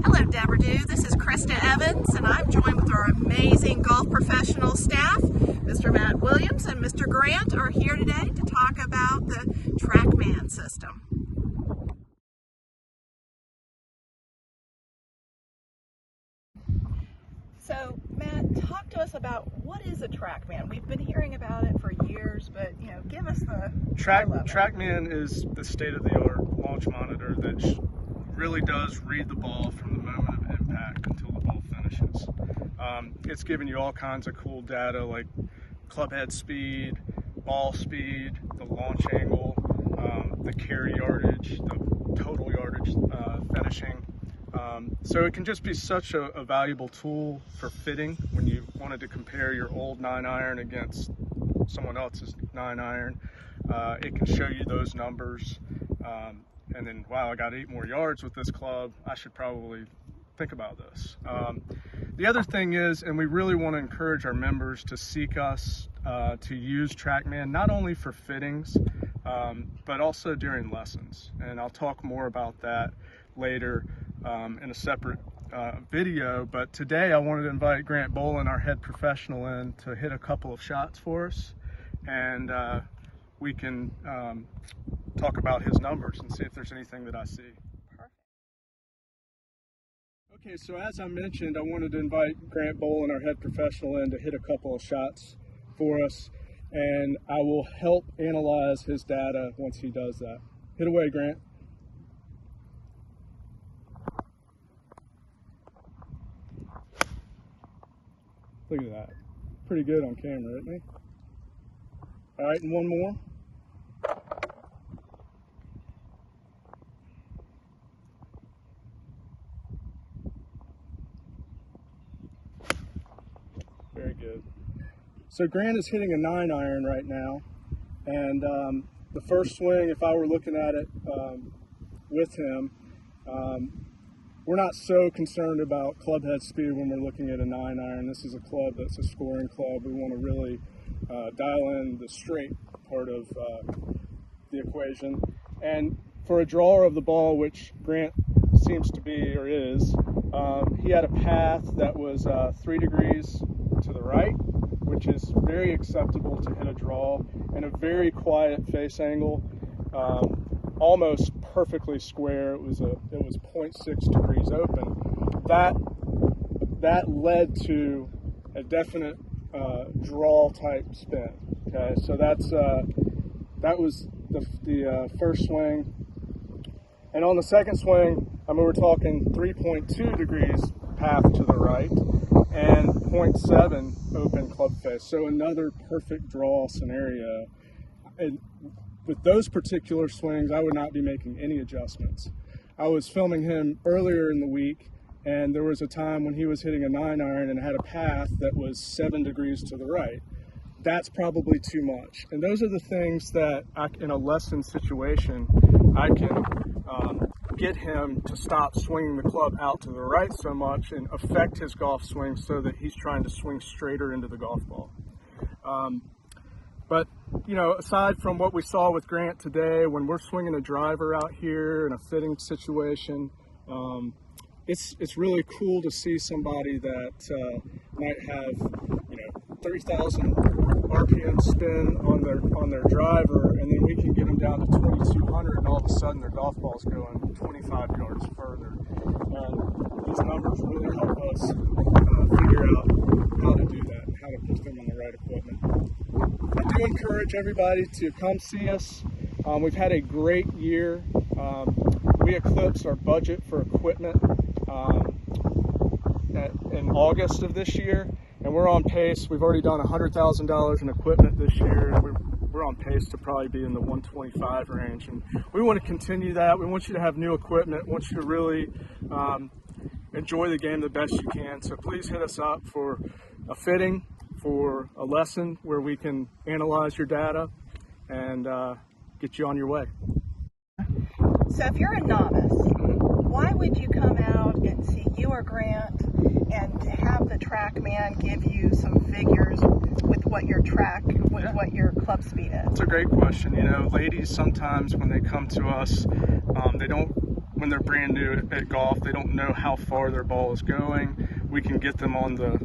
Hello DeBordieu, this is Christa Evans and I'm joined with our amazing golf professional staff. Mr. Matt Williams and Mr. Grant are here today to talk about the TrackMan system. So Matt, talk to us about what is a TrackMan. We've been hearing about it for years, but give us the TrackMan is the state-of-the-art launch monitor that really does read the ball from the moment of impact until the ball finishes. It's giving you all kinds of cool data like club head speed, ball speed, the launch angle, the carry yardage, the total yardage finishing. So it can just be such a valuable tool for fitting when you wanted to compare your old 9-iron against someone else's 9-iron. It can show you those numbers. And then, wow, I got 8 more yards with this club. I should probably think about this. The other thing is, and we really want to encourage our members to seek us to use TrackMan, not only for fittings, but also during lessons. And I'll talk more about that later in a separate video. But today I wanted to invite Grant Bolin, our head professional, in to hit a couple of shots for us. And we can talk about his numbers and see if there's anything that I see. Perfect. Okay, so as I mentioned, I wanted to invite Grant Bolin, our head professional, in to hit a couple of shots for us, and I will help analyze his data once he does that. Hit away, Grant. Look at that. Pretty good on camera, isn't he? All right, and one more. Very good. So Grant is hitting a 9-iron right now, and the first swing, if I were looking at it with him, we're not so concerned about club head speed when we're looking at a 9-iron. This is a club that's a scoring club. We want to really dial in the straight part of the equation. And for a drawer of the ball, which Grant seems to be or is, he had a path that was 3 degrees to the right, which is very acceptable to hit a draw, and a very quiet face angle, almost perfectly square. It was 0.6 degrees open. That led to a definite draw type spin. Okay, so that was the first swing, and on the second swing, we're talking 3.2 degrees path to the right and 0.7 open club face. So another perfect draw scenario. And with those particular swings, I would not be making any adjustments. I was filming him earlier in the week, and there was a time when he was hitting a 9-iron and had a path that was 7 degrees to the right. That's probably too much. And those are the things that in a lesson situation, I can get him to stop swinging the club out to the right so much and affect his golf swing so that he's trying to swing straighter into the golf ball. But aside from what we saw with Grant today, when we're swinging a driver out here in a fitting situation, it's really cool to see somebody that might have 30,000 RPM spin on their driver, and then we can get them down to 2,200, and all of a sudden their golf ball's going 25 yards further. These numbers really help us figure out how to do that and how to put them on the right equipment. I do encourage everybody to come see us. We've had a great year. We eclipsed our budget for equipment in August of this year, and we're on pace. We've already done $100,000 in equipment this year, and we're on pace to probably be in the 125 range, and we want to continue that. We want you to have new equipment. We want you to really enjoy the game the best you can. So please hit us up for a fitting, for a lesson where we can analyze your data and get you on your way. So if you're a novice, why would you come out and see you or Grant and have the TrackMan give you some figures with what your what your club speed is? It's a great question. Ladies sometimes when they come to us, they don't when they're brand new at golf, they don't know how far their ball is going. We can get them on the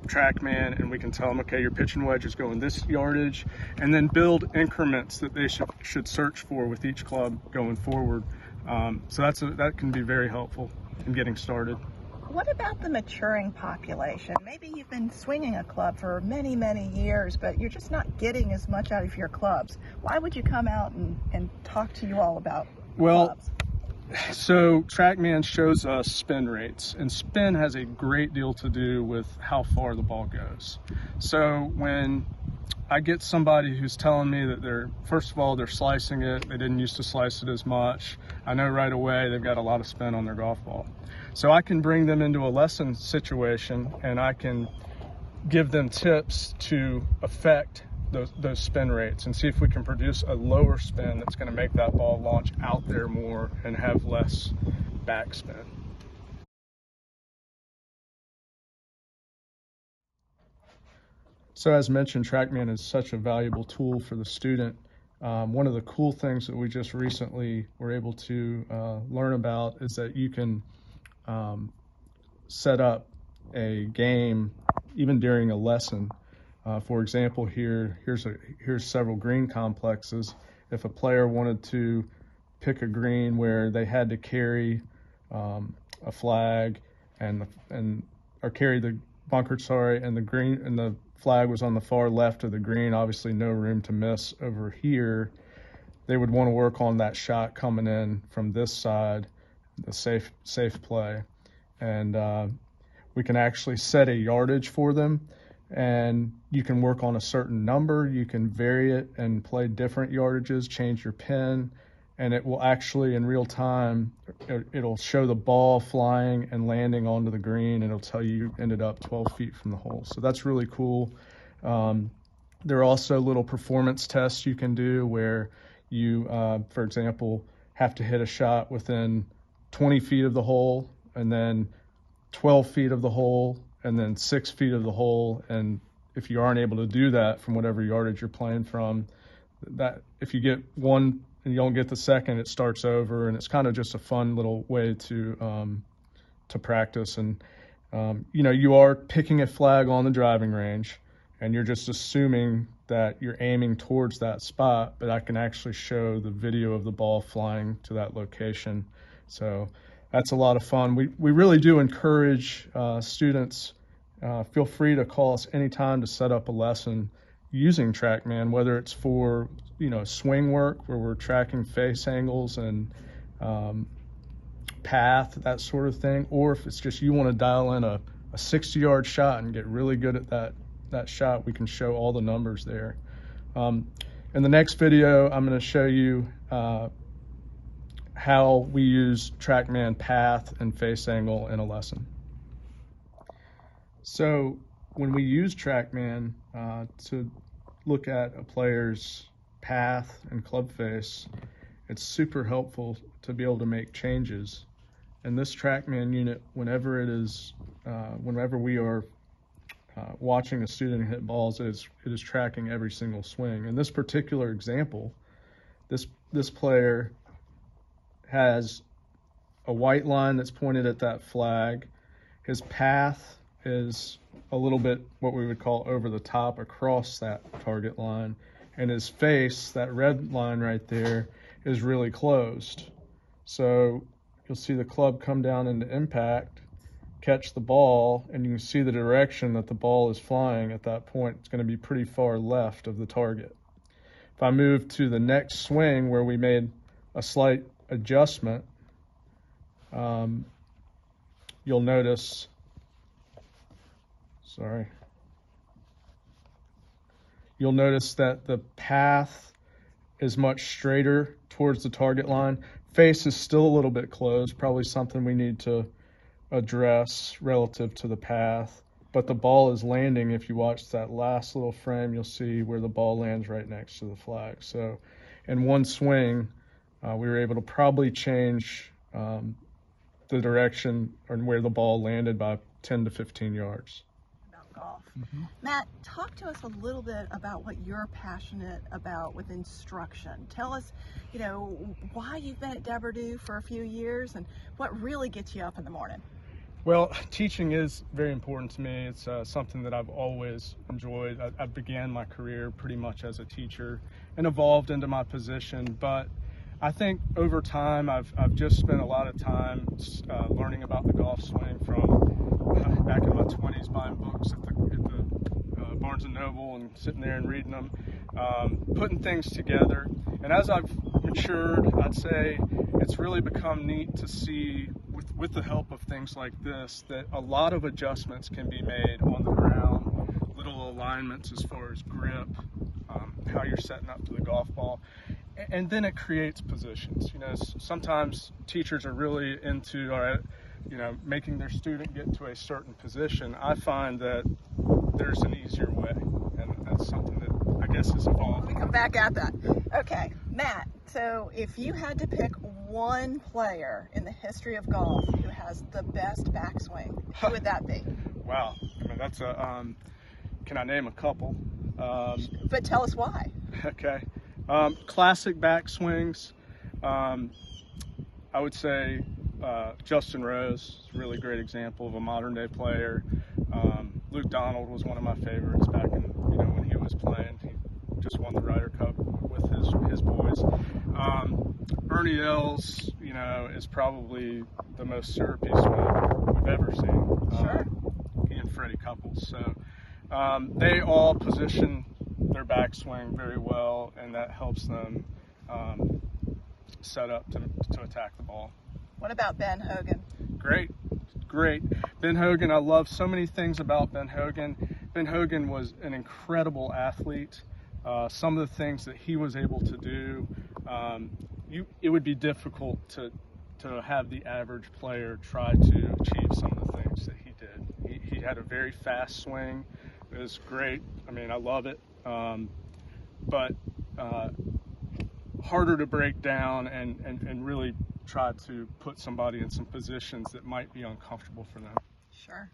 TrackMan and we can tell them, okay, your pitching wedge is going this yardage, and then build increments that they should search for with each club going forward. So that can be very helpful in getting started. What about the maturing population? Maybe you've been swinging a club for many, many years, but you're just not getting as much out of your clubs. Why would you come out and talk to you all about clubs? So TrackMan shows us spin rates, and spin has a great deal to do with how far the ball goes. So when I get somebody who's telling me that first of all, they're slicing it, they didn't used to slice it as much, I know right away they've got a lot of spin on their golf ball. So I can bring them into a lesson situation and I can give them tips to affect those spin rates and see if we can produce a lower spin that's going to make that ball launch out there more and have less backspin. So as mentioned, TrackMan is such a valuable tool for the student. One of the cool things that we just recently were able to learn about is that you can set up a game even during a lesson. For example, here's several green complexes. If a player wanted to pick a green where they had to carry a flag or carry the bunker, and the flag was on the far left of the green, obviously no room to miss over here, they would want to work on that shot coming in from this side, the safe play. And we can actually set a yardage for them, and you can work on a certain number, you can vary it and play different yardages, change your pin, and it will actually in real time, it'll show the ball flying and landing onto the green, and it'll tell you ended up 12 feet from the hole. So that's really cool. There are also little performance tests you can do where you, for example, have to hit a shot within 20 feet of the hole, and then 12 feet of the hole, and then 6 feet of the hole. And if you aren't able to do that from whatever yardage you're playing from, that if you get one and you don't get the second, it starts over, and it's kind of just a fun little way to practice. And you are picking a flag on the driving range, and you're just assuming that you're aiming towards that spot, but I can actually show the video of the ball flying to that location. So that's a lot of fun. We really do encourage students, feel free to call us anytime to set up a lesson using TrackMan, whether it's for swing work where we're tracking face angles and path, that sort of thing, or if it's just you want to dial in a 60-yard shot and get really good at that shot, we can show all the numbers there. In the next video, I'm going to show you how we use TrackMan path and face angle in a lesson. So when we use TrackMan to look at a player's path and club face, it's super helpful to be able to make changes. And this TrackMan unit, whenever we are watching a student hit balls, it is tracking every single swing. In this particular example, this player has a white line that's pointed at that flag. His path is a little bit what we would call over the top across that target line, and his face, that red line right there, is really closed. So you'll see the club come down into impact, catch the ball, and you can see the direction that the ball is flying at that point. It's going to be pretty far left of the target. If I move to the next swing where we made a slight adjustment, you'll notice, you'll notice that the path is much straighter towards the target line. Face is still a little bit closed, probably something we need to address relative to the path, but the ball is landing. If you watch that last little frame, you'll see where the ball lands right next to the flag. So in one swing, we were able to probably change the direction or where the ball landed by 10 to 15 yards. golf. Matt, talk to us a little bit about what you're passionate about with instruction. Tell us, you know, why you've been at DeBordieu for a few years and what really gets you up in the morning. Well, teaching is very important to me. It's something that I've always enjoyed. I began my career pretty much as a teacher and evolved into my position, but I think over time I've just spent a lot of time learning about the golf swing from back in my 20s, buying books at the Barnes & Noble and sitting there and reading them, putting things together. And as I've matured, I'd say it's really become neat to see, with the help of things like this, that a lot of adjustments can be made on the ground, little alignments as far as grip, how you're setting up to the golf ball. And then it creates positions. You know, sometimes teachers are really into, all right, you know, making their student get to a certain position. I find that there's an easier way, and that's something that I guess is evolved. We come back at that. Okay, Matt, so if you had to pick one player in the history of golf who has the best backswing, who would that be? Wow, I mean, that's a, can I name a couple? But tell us why. Okay. Classic backswings, I would say Justin Rose is a really great example of a modern day player. Luke Donald was one of my favorites back in, you know, when he was playing. He just won the Ryder Cup with his boys. Ernie Els, you know, is probably the most syrupy swimmer we've ever seen. Sure. He and Freddie Couples. So they all position their backswing very well, and that helps them set up to attack the ball. What about Ben Hogan? Great. Ben Hogan, I love so many things about Ben Hogan. Ben Hogan was an incredible athlete. Some of the things that he was able to do, it would be difficult to have the average player try to achieve some of the things that he did. He had a very fast swing. It was great. I mean, I love it. But harder to break down and really try to put somebody in some positions that might be uncomfortable for them. Sure.